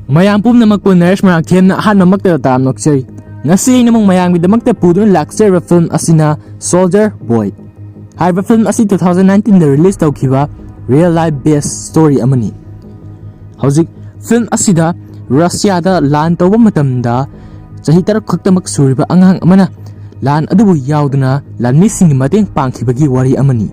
ꯃꯌꯥꯝ ꯄꯨꯝꯅꯃꯛꯄꯨ ꯅꯔꯦꯁ ꯃꯔꯥꯛꯊꯦꯝꯅ ꯑꯍꯥꯟꯕꯃꯛꯇ ꯇꯔꯥꯝ ꯅꯣꯛꯆꯔꯤ꯫ ꯉꯁꯤ ꯑꯩꯅꯃꯨꯛ ꯃꯌꯥꯝꯒꯤꯗꯃꯛꯇ ꯄꯨꯗꯨꯅ ꯂꯥꯛꯆꯔꯤꯕ ꯐꯤꯜꯝ ꯑꯁꯤꯅ ꯁꯣꯜꯖꯔ ꯕꯣꯏ꯫ ꯍꯥꯏꯔꯤꯕ ꯐꯤꯜꯝ ꯑꯁꯤ 2019ꯗ ꯔꯤꯂꯤꯖ ꯇꯧꯈꯤꯕ ꯔꯤꯌꯦꯜ ꯂꯥꯏꯐ ꯕꯦꯁ ꯁ꯭ꯇꯣꯔꯤ ꯑꯃꯅꯤ꯫ ꯍꯧꯖꯤꯛ ꯐꯤꯜꯝ ꯑꯁꯤꯗ ꯔꯁꯤꯌꯥꯗ ꯂꯥꯟ ꯇꯧꯕ ꯃꯇꯝꯗ ꯆꯍꯤ 3 ꯈꯛꯇꯃꯛ ꯁꯨꯔꯤꯕ ꯑꯉꯥꯡ ꯑꯃꯅ ꯂꯥꯟ ꯑꯗꯨꯕꯨ ꯌꯥꯎꯗꯨꯅ ꯂꯥꯟꯃꯤꯁꯤꯡꯒꯤ ꯃꯇꯦꯡ ꯄꯥꯡꯈꯤꯕꯒꯤ ꯋꯥꯔꯤ ꯑꯃꯅꯤ꯫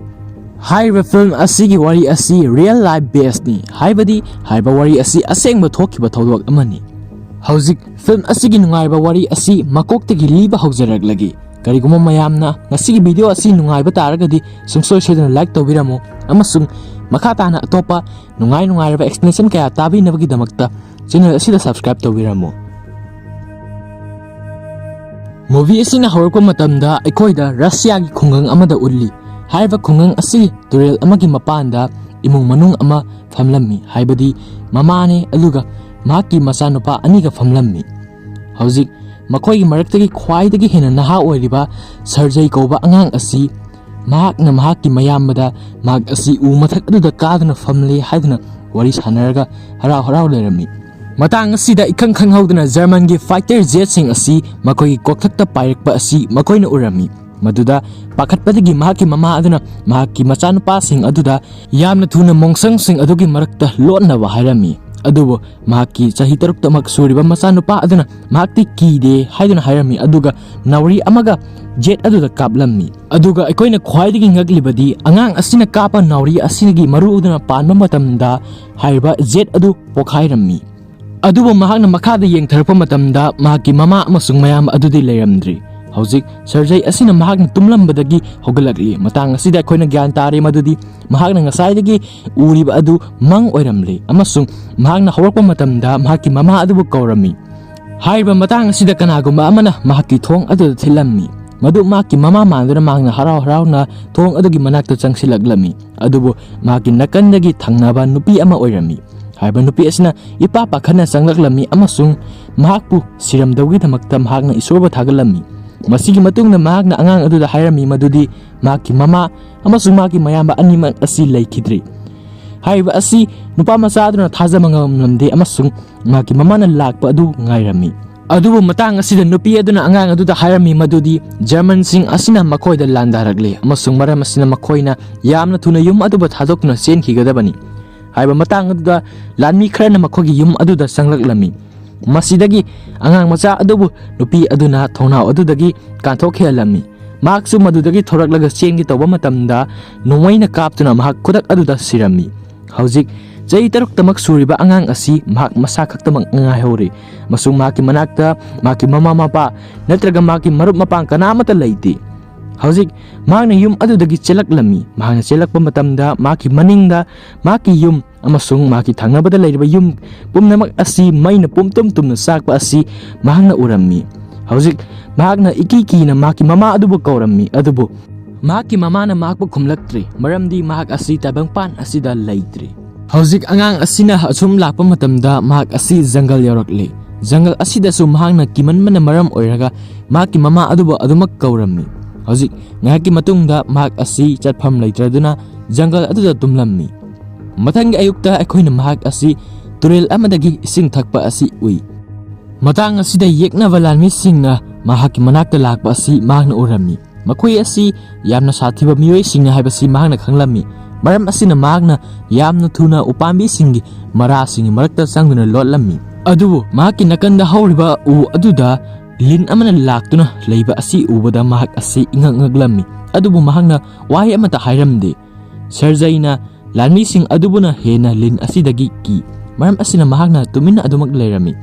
ꯍꯥꯏꯔꯤꯕ ꯐꯤꯜꯝ ꯑꯁꯤꯒꯤ ꯋꯥꯔꯤ ꯑꯁꯤ ꯔꯤꯌꯦꯜ ꯂꯥꯏꯐ ꯕꯦꯁꯅꯤ, ꯍꯥꯏꯕꯗꯤ ꯍꯥꯏꯔꯤꯕ ꯋꯥꯔꯤ ꯑꯁꯤ ꯑꯁꯦꯡꯕ ꯊꯣꯛꯈꯤꯕ ꯊꯧꯗꯣꯛ ꯑꯃꯅꯤ꯫ ꯍꯧꯖꯤꯛ ꯐꯤꯜꯝ ꯑꯁꯤꯒꯤ ꯅꯨꯡꯉꯥꯏꯕ ꯋꯥꯔꯤ ꯑꯁꯤ ꯃꯀꯣꯛꯇꯒꯤ ꯂꯤꯕ ꯍꯧꯖꯔꯛꯂꯒꯦ꯫ ꯀꯔꯤꯒꯨꯝꯕ ꯃꯌꯥꯝꯅ ꯉꯁꯤꯒꯤ ꯚꯤꯗꯤꯑꯣ ꯑꯁꯤ ꯅꯨꯡꯉꯥꯏꯕ ꯇꯥꯔꯒꯗꯤ ꯁꯨꯡꯁꯣꯏ ꯁꯣꯏꯗꯅ ꯂꯥꯏꯛ ꯇꯧꯕꯤꯔꯝꯃꯨ, ꯑꯃꯁꯨꯡ ꯃꯈꯥ ꯇꯥꯅ ꯑꯇꯣꯞꯄ ꯅꯨꯡꯉꯥꯏꯔꯕ ꯑꯦꯛꯁꯄ꯭ꯂꯦꯅꯦꯁꯟ ꯀꯌꯥ ꯇꯥꯕꯤꯅꯕꯒꯤꯗꯃꯛꯇ ꯆꯦꯅꯦꯜ ꯑꯁꯤꯗ ꯁꯕꯁꯀ꯭ꯔꯥꯏꯕ ꯇꯧꯕꯤꯔꯝꯃꯨ꯫ ꯃꯨꯚꯤ ꯑꯁꯤꯅ ꯍꯧꯔꯛꯄ ꯃꯇꯝꯗ ꯑꯩꯈꯣꯏꯗ ꯔꯁꯤꯌꯥꯒꯤ ꯈꯨꯡꯒꯪ ꯑꯃꯗ ꯎꯠꯂꯤ꯫ ꯍꯥꯏꯔꯤꯕ ꯈꯨꯡꯒꯪ ꯑꯁꯤ ꯇꯨꯔꯦꯜ ꯑꯃꯒꯤ ꯃꯄꯥꯟꯗ ꯏꯃꯨꯡ ꯃꯅꯨꯡ ꯑꯃ ꯐꯝꯂꯝꯃꯤ, ꯍꯥꯏꯕꯗꯤ ꯃꯃꯥꯅꯦ ꯑꯗꯨꯒ ꯃꯍꯥꯛꯀꯤ ꯃꯆꯥꯅꯨꯄꯥ ꯑꯅꯤꯒ ꯐꯝꯂꯝꯃꯤ꯫ ꯍꯧꯖꯤꯛ ꯃꯈꯣꯏꯒꯤ ꯃꯔꯛꯇꯒꯤ ꯈ꯭ꯋꯥꯏꯗꯒꯤ ꯍꯦꯟꯅ ꯅꯍꯥ ꯑꯣꯏꯔꯤꯕ ꯁꯔꯖꯩ ꯀꯧꯕ ꯑꯉꯥꯡ ꯑꯁꯤ ꯃꯍꯥꯛꯅ ꯃꯍꯥꯛꯀꯤ ꯃꯌꯥꯝꯕꯗ ꯃꯍꯥꯛ ꯑꯁꯤ ꯎ ꯃꯊꯛ ꯑꯗꯨꯗ ꯀꯥꯗꯨꯅ ꯐꯝꯂꯦ ꯍꯥꯏꯗꯨꯅ ꯋꯥꯔꯤ ꯁꯥꯟꯅꯔꯒ ꯍꯔꯥꯎ ꯂꯩꯔꯝꯃꯤ꯫ ꯃꯇꯥꯡ ꯑꯁꯤꯗ ꯏꯈꯪ ꯈꯪꯍꯧꯗꯅ ꯖꯔꯃꯟꯒꯤ ꯐꯥꯏꯇꯔ ꯖꯦꯠꯁꯤꯡ ꯑꯁꯤ ꯃꯈꯣꯏꯒꯤ ꯀꯣꯛꯊꯛꯇ ꯄꯥꯏꯔꯛꯄ ꯑꯁꯤ ꯃꯈꯣꯏꯅ ꯎꯔꯝꯃꯤ꯫ ꯃꯗꯨꯗ ꯄꯥꯈꯠꯄꯗꯒꯤ ꯃꯍꯥꯛꯀꯤ ꯃꯃꯥ ꯑꯗꯨꯅ ꯃꯍꯥꯛꯀꯤ ꯃꯆꯥꯅꯨꯄꯥꯁꯤꯡ ꯑꯗꯨꯗ ꯌꯥꯝꯅ ꯊꯨꯅ ꯃꯣꯡꯁꯪꯁꯤꯡ ꯑꯗꯨꯒꯤ ꯃꯔꯛꯇ ꯂꯣꯠꯅꯕ ꯍꯥꯏꯔꯝꯃꯤ꯫ ꯑꯗꯨꯕꯨ ꯃꯍꯥꯛꯀꯤ ꯆꯍꯤ 3ꯇꯃꯛ ꯁꯨꯔꯤꯕ ꯃꯆꯥꯅꯨꯄꯥ ꯑꯗꯨꯅ ꯃꯍꯥꯛꯇꯤ ꯀꯤꯗꯦ ꯍꯥꯏꯗꯨꯅ ꯍꯥꯏꯔꯝꯃꯤ, ꯑꯗꯨꯒ ꯅꯥꯎꯔꯤ ꯑꯃꯒ ꯖꯦꯠ ꯑꯗꯨꯗ ꯀꯥꯞꯂꯝꯃꯤ꯫ ꯑꯗꯨꯒ ꯑꯩꯈꯣꯏꯅ ꯈ꯭ꯋꯥꯏꯗꯒꯤ ꯉꯛꯂꯤꯕꯗꯤ ꯑꯉꯥꯡ ꯑꯁꯤꯅ ꯀꯥꯞꯄ ꯅꯥꯎꯔꯤ ꯑꯁꯤꯒꯤ ꯃꯔꯨ ꯑꯗꯨꯅ ꯄꯥꯟꯕ ꯃꯇꯝꯗ ꯍꯥꯏꯔꯤꯕ ꯖꯦꯠ ꯑꯗꯨ ꯄꯣꯈꯥꯏꯔꯝꯃꯤ꯫ ꯑꯗꯨꯕꯨ ꯃꯍꯥꯛꯅ ꯃꯈꯥꯗ ꯌꯦꯡꯊꯔꯛꯄ ꯃꯇꯝꯗ ꯃꯍꯥꯛꯀꯤ ꯃꯃꯥ ꯑꯃꯁꯨꯡ ꯃꯌꯥꯝꯕ ꯑꯗꯨꯗꯤ ꯂꯩꯔꯝꯗ꯭ꯔꯤ꯫ ꯍꯧꯖꯤꯛ ꯁꯔꯖꯩ ꯑꯁꯤꯅ ꯃꯍꯥꯛꯅ ꯇꯨꯝꯂꯝꯕꯗꯒꯤ ꯍꯧꯒꯠꯂꯛꯂꯤ꯫ ꯃꯇꯥꯡ ꯑꯁꯤꯗ ꯑꯩꯈꯣꯏꯅ ꯒ꯭ꯌꯥꯟ ꯇꯥꯔꯦ ꯃꯗꯨꯗꯤ ꯃꯍꯥꯛꯅ ꯉꯁꯥꯏꯗꯒꯤ ꯎꯔꯤꯕ ꯑꯗꯨ ꯃꯪ ꯑꯣꯏꯔꯝꯂꯦ, ꯑꯃꯁꯨꯡ ꯃꯍꯥꯛꯅ ꯍꯧꯔꯛꯄ ꯃꯇꯝꯗ ꯃꯍꯥꯛꯀꯤ ꯃꯃꯥ ꯑꯗꯨꯕꯨ ꯀꯧꯔꯝꯃꯤ꯫ ꯍꯥꯏꯔꯤꯕ ꯃꯇꯥꯡ ꯑꯁꯤꯗ ꯀꯅꯥꯒꯨꯝꯕ ꯑꯃꯅ ꯃꯍꯥꯛꯀꯤ ꯊꯣꯡ ꯑꯗꯨꯗ ꯊꯤꯜꯂꯝꯃꯤ, ꯃꯗꯨ ꯃꯍꯥꯛꯀꯤ ꯃꯃꯥ ꯃꯥꯟꯗꯨꯅ ꯃꯍꯥꯛꯅ ꯍꯔꯥꯎꯅ ꯊꯣꯡ ꯑꯗꯨꯒꯤ ꯃꯅꯥꯛꯇ ꯆꯪꯁꯤꯜꯂꯛꯂꯝꯃꯤ꯫ ꯑꯗꯨꯕꯨ ꯃꯍꯥꯛꯀꯤ ꯅꯥꯀꯟꯗꯒꯤ ꯊꯪꯅꯕ ꯅꯨꯄꯤ ꯑꯃ ꯑꯣꯏꯔꯝꯃꯤ꯫ ꯍꯥꯏꯔꯤꯕ ꯅꯨꯄꯤ ꯑꯁꯤꯅ ꯏꯄꯥ ꯄꯥꯈꯠꯅ ꯆꯪꯂꯛꯂꯝꯃꯤ ꯑꯃꯁꯨꯡ ꯃꯍꯥꯛꯄꯨ ꯁꯤꯔꯝꯗꯕꯒꯤꯗꯃꯛꯇ ꯃꯍꯥꯛꯅ ꯏꯁꯣꯔꯕꯨ ꯊꯥꯒꯠꯂꯝꯃꯤ꯫ ꯃꯁꯤꯒꯤ ꯃꯇꯨꯡꯗ ꯃꯍꯥꯛꯅ ꯑꯉꯥꯡ ꯑꯗꯨꯗ ꯍꯥꯏꯔꯝꯃꯤ ꯃꯗꯨꯗꯤ ꯃꯍꯥꯛꯀꯤ ꯃꯃꯥ ꯑꯃꯁꯨꯡ ꯃꯍꯥꯛꯀꯤ ꯃꯌꯥꯝꯕ ꯑꯅꯤꯃꯛ ꯑꯁꯤ ꯂꯩꯈꯤꯗ꯭ꯔꯤ꯫ ꯍꯥꯏꯔꯤꯕ ꯑꯁꯤ ꯅꯨꯄꯥ ꯃꯆꯥ ꯑꯗꯨꯅ ꯊꯥꯖꯕ ꯉꯝꯂꯝꯗꯦ ꯑꯃꯁꯨꯡ ꯃꯍꯥꯛꯀꯤ ꯃꯃꯥꯅ ꯂꯥꯛꯄ ꯑꯗꯨ ꯉꯥꯏꯔꯝꯃꯤ꯫ ꯑꯗꯨꯕꯨ ꯃꯇꯥꯡ ꯑꯁꯤꯗ ꯅꯨꯄꯤ ꯑꯗꯨꯅ ꯑꯉꯥꯡ ꯑꯗꯨꯗ ꯍꯥꯏꯔꯝꯃꯤ ꯃꯗꯨꯗꯤ ꯖꯔꯃꯟꯁꯤꯡ ꯑꯁꯤꯅ ꯃꯈꯣꯏꯗ ꯂꯥꯟꯗꯥꯔꯛꯂꯦ, ꯑꯃꯁꯨꯡ ꯃꯔꯝ ꯑꯁꯤꯅ ꯃꯈꯣꯏꯅ ꯌꯥꯝꯅ ꯊꯨꯅ ꯌꯨꯝ ꯑꯗꯨꯕꯨ ꯊꯥꯗꯣꯛꯇꯨꯅ ꯆꯦꯟꯈꯤꯒꯗꯕꯅꯤ꯫ ꯍꯥꯏꯔꯤꯕ ꯃꯇꯥꯡ ꯑꯗꯨꯗ ꯂꯥꯟꯃꯤ ꯈꯔꯅ ꯃꯈꯣꯏꯒꯤ ꯌꯨꯝ ꯑꯗꯨꯗ ꯆꯪꯂꯛꯂꯝꯃꯤ꯫ ꯃꯁꯤꯗꯒꯤ ꯑꯉꯥꯡ ꯃꯆꯥ ꯑꯗꯨꯕꯨ ꯅꯨꯄꯤ ꯑꯗꯨꯅ ꯊꯣꯡꯅꯥꯎ ꯑꯗꯨꯗꯒꯤ ꯀꯥꯟꯊꯣꯛꯈꯤꯍꯜꯂꯝꯃꯤ꯫ ꯃꯍꯥꯛꯁꯨ ꯃꯗꯨꯗꯒꯤ ꯊꯣꯔꯛꯂꯒ ꯆꯦꯟꯒꯦ ꯇꯧꯕ ꯃꯇꯝꯗ ꯅꯣꯡꯃꯩꯅ ꯀꯥꯞꯇꯨꯅ ꯃꯍꯥꯛ ꯈꯨꯗꯛ ꯑꯗꯨꯗ ꯁꯤꯔꯝꯃꯤ꯫ ꯍꯧꯖꯤꯛ ꯆꯍꯤ 3ꯇꯃꯛ ꯁꯨꯔꯤꯕ ꯑꯉꯥꯡ ꯑꯁꯤ ꯃꯍꯥꯛ ꯃꯁꯥ ꯈꯛꯇꯃꯛ ꯉꯥꯏꯍꯧꯔꯦ, ꯑꯃꯁꯨꯡ ꯃꯍꯥꯛꯀꯤ ꯃꯅꯥꯛꯇ ꯃꯍꯥꯛꯀꯤ ꯃꯃꯥ ꯃꯄꯥ ꯅꯠꯇ꯭ꯔꯒ ꯃꯍꯥꯛꯀꯤ ꯃꯔꯨꯞ ꯃꯄꯥꯡ ꯀꯅꯥꯃꯠꯇ ꯂꯩꯇꯦ꯫ ꯍꯧꯖꯤꯛ ꯃꯍꯥꯛꯅ ꯌꯨꯝ ꯑꯗꯨꯗꯒꯤ ꯆꯦꯜꯂꯛꯂꯝꯃꯤ꯫ ꯃꯍꯥꯛꯅ ꯆꯦꯜꯂꯛꯄ ꯃꯇꯝꯗ ꯃꯍꯥꯛꯀꯤ ꯃꯅꯤꯡꯗ ꯃꯍꯥꯛꯀꯤ ꯌꯨꯝ ꯑꯃꯁꯨꯡ ꯃꯍꯥꯛꯀꯤ ꯊꯪꯅꯕꯗ ꯂꯩꯔꯤꯕ ꯌꯨꯝ ꯄꯨꯝꯅꯃꯛ ꯑꯁꯤ ꯃꯩꯅ ꯄꯨꯝꯇꯨꯝꯅ ꯆꯥꯛꯄ ꯑꯁꯤ ꯃꯍꯥꯛꯅ ꯎꯔꯝꯃꯤ꯫ ꯍꯧꯖꯤꯛ ꯃꯍꯥꯛꯅ ꯏꯀꯤ ꯀꯤꯅ ꯃꯍꯥꯛꯀꯤ ꯃꯃꯥ ꯑꯗꯨꯕꯨ ꯀꯧꯔꯝꯃꯤ, ꯑꯗꯨꯕꯨ ꯃꯍꯥꯛꯀꯤ ꯃꯃꯥꯅ ꯃꯍꯥꯛꯄꯨ ꯈꯨꯝꯂꯛꯇ꯭ꯔꯤ, ꯃꯔꯝꯗꯤ ꯃꯍꯥꯛ ꯑꯁꯤ ꯇꯥꯏꯕꯪꯄꯥꯟ ꯑꯁꯤꯗ ꯂꯩꯇ꯭ꯔꯤ꯫ ꯍꯧꯖꯤꯛ ꯑꯉꯥꯡ ꯑꯁꯤꯅ ꯑꯁꯨꯝ ꯂꯥꯛꯄ ꯃꯇꯝꯗ ꯃꯍꯥꯛ ꯑꯁꯤ ꯖꯪꯒꯜ ꯌꯧꯔꯛꯂꯤ꯫ ꯖꯪꯒꯜ ꯑꯁꯤꯗꯁꯨ ꯃꯍꯥꯛꯅ ꯀꯤꯃꯟꯕꯅ ꯃꯔꯝ ꯑꯣꯏꯔꯒ ꯃꯍꯥꯛꯀꯤ ꯃꯃꯥ ꯑꯗꯨꯕꯨ ꯑꯗꯨꯃꯛ ꯀꯧꯔꯝꯃꯤ꯫ ꯍꯧꯖꯤꯛ ꯉꯥꯏꯍꯥꯛꯀꯤ ꯃꯇꯨꯡꯗ ꯃꯍꯥꯛ ꯑꯁꯤ ꯆꯠꯐꯝ ꯂꯩꯇ꯭ꯔꯗꯨꯅ ꯖꯪꯒꯜ ꯑꯗꯨꯗ ꯇꯨꯝꯂꯝꯃꯤ꯫ ꯃꯊꯪꯒꯤ ꯑꯌꯨꯛꯇ ꯑꯩꯈꯣꯏꯅ ꯃꯍꯥꯛ ꯑꯁꯤ ꯇꯨꯔꯦꯜ ꯑꯃꯗꯒꯤ ꯏꯁꯤꯡ ꯊꯛꯄ ꯑꯁꯤ ꯎꯏ꯫ ꯃꯇꯥꯡ ꯑꯁꯤꯗ ꯌꯦꯛꯅꯕ ꯂꯥꯟꯃꯤꯁꯤꯡꯅ ꯃꯍꯥꯛꯀꯤ ꯃꯅꯥꯛꯇ ꯂꯥꯛꯄ ꯑꯁꯤ ꯃꯍꯥꯛꯅ ꯎꯔꯝꯃꯤ꯫ ꯃꯈꯣꯏ ꯑꯁꯤ ꯌꯥꯝꯅ ꯁꯥꯊꯤꯕ ꯃꯤꯑꯣꯏꯁꯤꯡꯅꯤ ꯍꯥꯏꯕꯁꯤ ꯃꯍꯥꯛꯅ ꯈꯪꯂꯝꯃꯤ꯫ ꯃꯔꯝ ꯑꯁꯤꯅ ꯃꯍꯥꯛꯅ ꯌꯥꯝꯅ ꯊꯨꯅ ꯎꯄꯥꯝꯕꯤꯁꯤꯡꯒꯤ ꯃꯔꯥꯁꯤꯡꯒꯤ ꯃꯔꯛꯇ ꯆꯪꯗꯨꯅ ꯂꯣꯠꯂꯝꯃꯤ꯫ ꯑꯗꯨꯕꯨ ꯃꯍꯥꯛꯀꯤ ꯅꯥꯀꯟꯗ ꯍꯧꯔꯤꯕ ꯎ ꯑꯗꯨꯗ ꯂꯤꯟ ꯑꯃꯅ ꯂꯥꯛꯇꯨꯅ ꯂꯩꯕ ꯑꯁꯤ ꯎꯕꯗ ꯃꯍꯥꯛ ꯑꯁꯤ ꯉꯛꯂꯝꯃꯤ, ꯑꯗꯨꯕꯨ ꯃꯍꯥꯛꯅ ꯋꯥꯍꯩ ꯑꯃꯠꯇ ꯍꯥꯏꯔꯝꯗꯦ꯫ ꯁꯔꯖꯩꯅ ꯂꯥꯟꯃꯤꯁꯤꯡ ꯑꯗꯨꯕꯨꯅ ꯍꯦꯟꯅ ꯂꯤꯟ ꯑꯁꯤꯗꯒꯤ ꯀꯤ, ꯃꯔꯝ ꯑꯁꯤꯅ ꯃꯍꯥꯛꯅ ꯇꯨꯃꯤꯟꯅ ꯑꯗꯨꯃꯛ ꯂꯩꯔꯝꯃꯤ꯫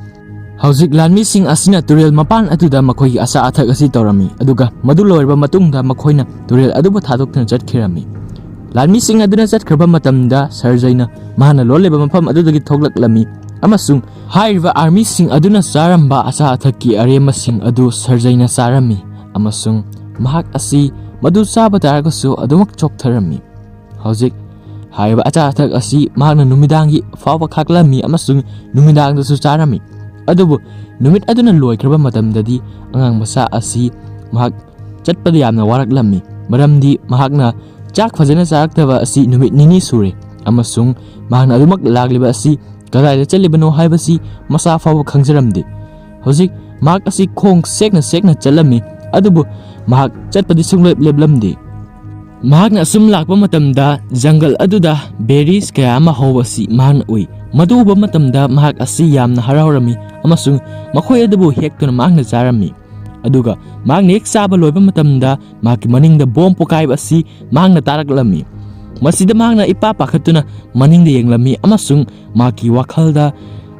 ꯍꯧꯖꯤꯛ ꯂꯥꯟꯃꯤꯁꯤꯡ ꯑꯁꯤꯅ ꯇꯨꯔꯦꯜ ꯃꯄꯥꯟ ꯑꯗꯨꯗ ꯃꯈꯣꯏꯒꯤ ꯑꯆꯥ ꯑꯊꯛ ꯑꯁꯤ ꯇꯧꯔꯝꯃꯤ, ꯑꯗꯨꯒ ꯃꯗꯨ ꯂꯣꯏꯔꯕ ꯃꯇꯨꯡꯗ ꯃꯈꯣꯏꯅ ꯇꯨꯔꯦൽ ꯑꯗꯨꯕꯨ ꯊꯥꯗꯣꯛꯇꯨꯅ ꯆꯠꯈꯤꯔꯝꯃꯤ꯫ ꯂꯥꯟꯃꯤꯁꯤꯡ ꯑꯗꯨꯅ ꯆꯠꯈ꯭ꯔꯕ ꯃꯇꯝꯗ ꯁꯔꯖꯩꯅ ꯃꯍꯥꯛꯅ ꯂꯣꯠꯂꯤꯕ ꯃꯐꯝ ꯑꯗꯨꯗꯒꯤ ꯊꯣꯛꯂꯛꯂꯝꯃꯤ, ꯑꯃꯁꯨꯡ ꯍꯥꯏꯔꯤꯕ ꯑꯥꯔꯃꯤꯁꯤꯡ ꯑꯗꯨꯅ ꯆꯥꯔꯝꯕ ꯑꯆꯥ ꯑꯊꯛꯀꯤ ꯑꯔꯦꯝꯕꯁꯤꯡ ꯑꯗꯨ ꯁꯔꯖꯩꯅ ꯆꯥꯔꯝꯃꯤ, ꯑꯃꯁꯨꯡ ꯃꯍꯥꯛ ꯑꯁꯤ ꯃꯗꯨ ꯆꯥꯕ ꯇꯥꯔꯒꯁꯨ ꯑꯗꯨꯃꯛ ꯆꯣꯛꯊꯔꯝꯃꯤ꯫ ꯍꯧꯖꯤꯛ ꯍꯥꯏꯔꯤꯕ ꯑꯆꯥ ꯑꯊꯛ ꯑꯁꯤ ꯃꯍꯥꯛꯅ ꯅꯨꯃꯤꯗꯥꯡꯒꯤ ꯐꯥꯎꯕ ꯈꯥꯛꯂꯝꯃꯤ ꯑꯃꯁꯨꯡ ꯅꯨꯃꯤꯗꯥꯡꯗꯁꯨ ꯆꯥꯔꯝꯃꯤ꯫ ꯑꯗꯨꯕꯨ ꯅꯨꯃꯤꯠ ꯑꯗꯨꯅ ꯂꯣꯏꯈ꯭ꯔꯕ ꯃꯇꯝꯗꯗꯤ ꯑꯉꯥꯡ ꯃꯆꯥ ꯑꯁꯤ ꯃꯍꯥꯛ ꯆꯠꯄꯗ ꯌꯥꯝꯅ ꯋꯥꯔꯛꯂꯝꯃꯤ, ꯃꯔꯝꯗꯤ ꯃꯍꯥꯛꯅ ꯆꯥꯛ ꯐꯖꯅ ꯆꯥꯔꯛꯇꯕ ꯑꯁꯤ ꯅꯨꯃꯤꯠ 2 ꯁꯨꯔꯦ, ꯑꯃꯁꯨꯡ ꯃꯍꯥꯛꯅ ꯑꯗꯨꯃꯛ ꯂꯥꯛꯂꯤꯕ ꯑꯁꯤ ꯀꯗꯥꯏꯗ ꯆꯠꯂꯤꯕꯅꯣ ꯍꯥꯏꯕꯁꯤ ꯃꯁꯥ ꯐꯥꯎꯕ ꯈꯪꯖꯔꯝꯗꯦ꯫ ꯍꯧꯖꯤꯛ ꯃꯍꯥꯛ ꯑꯁꯤ ꯈꯣꯡ ꯁꯦꯛꯅ ꯆꯠꯂꯝꯃꯤ, ꯑꯗꯨꯕꯨ ꯃꯍꯥꯛ ꯆꯠꯄꯗꯤ ꯁꯨꯡꯂꯦꯞ ꯂꯦꯞꯂꯝꯗꯦ꯫ ꯃꯍꯥꯛꯅ ꯑꯁꯨꯝ ꯂꯥꯛꯄ ꯃꯇꯝꯗ ꯖꯪꯒꯜ ꯑꯗꯨꯗ ꯕꯦꯔꯤꯁ ꯀꯌꯥ ꯑꯃ ꯍꯧꯕ ꯑꯁꯤ ꯃꯍꯥꯛꯅ ꯎꯏ꯫ ꯃꯗꯨ ꯎꯕ ꯃꯇꯝꯗ ꯃꯍꯥꯛ ꯑꯁꯤ ꯌꯥꯝꯅ ꯍꯔꯥꯎꯔꯝꯃꯤ ꯑꯃꯁꯨꯡ ꯃꯈꯣꯏ ꯑꯗꯨꯕꯨ ꯍꯦꯛꯇꯨꯅ ꯃꯍꯥꯛꯅ ꯆꯥꯔꯝꯃꯤ꯫ ꯑꯗꯨꯒ ꯃꯍꯥꯛꯅ ꯍꯦꯛ ꯆꯥꯕ ꯂꯣꯏꯕ ꯃꯇꯝꯗ ꯃꯍꯥꯛꯀꯤ ꯃꯅꯤꯡꯗ ꯕꯣꯝ ꯄꯣꯈꯥꯏꯕ ꯑꯁꯤ ꯃꯍꯥꯛꯅ ꯇꯥꯔꯛꯂꯝꯃꯤ꯫ ꯃꯁꯤꯗ ꯃꯍꯥꯛꯅ ꯏꯄꯥ ꯄꯥꯈꯠꯇꯨꯅ ꯃꯅꯤꯡꯗ ꯌꯦꯡꯂꯝꯃꯤ ꯑꯃꯁꯨꯡ ꯃꯍꯥꯛꯀꯤ ꯋꯥꯈꯜꯗ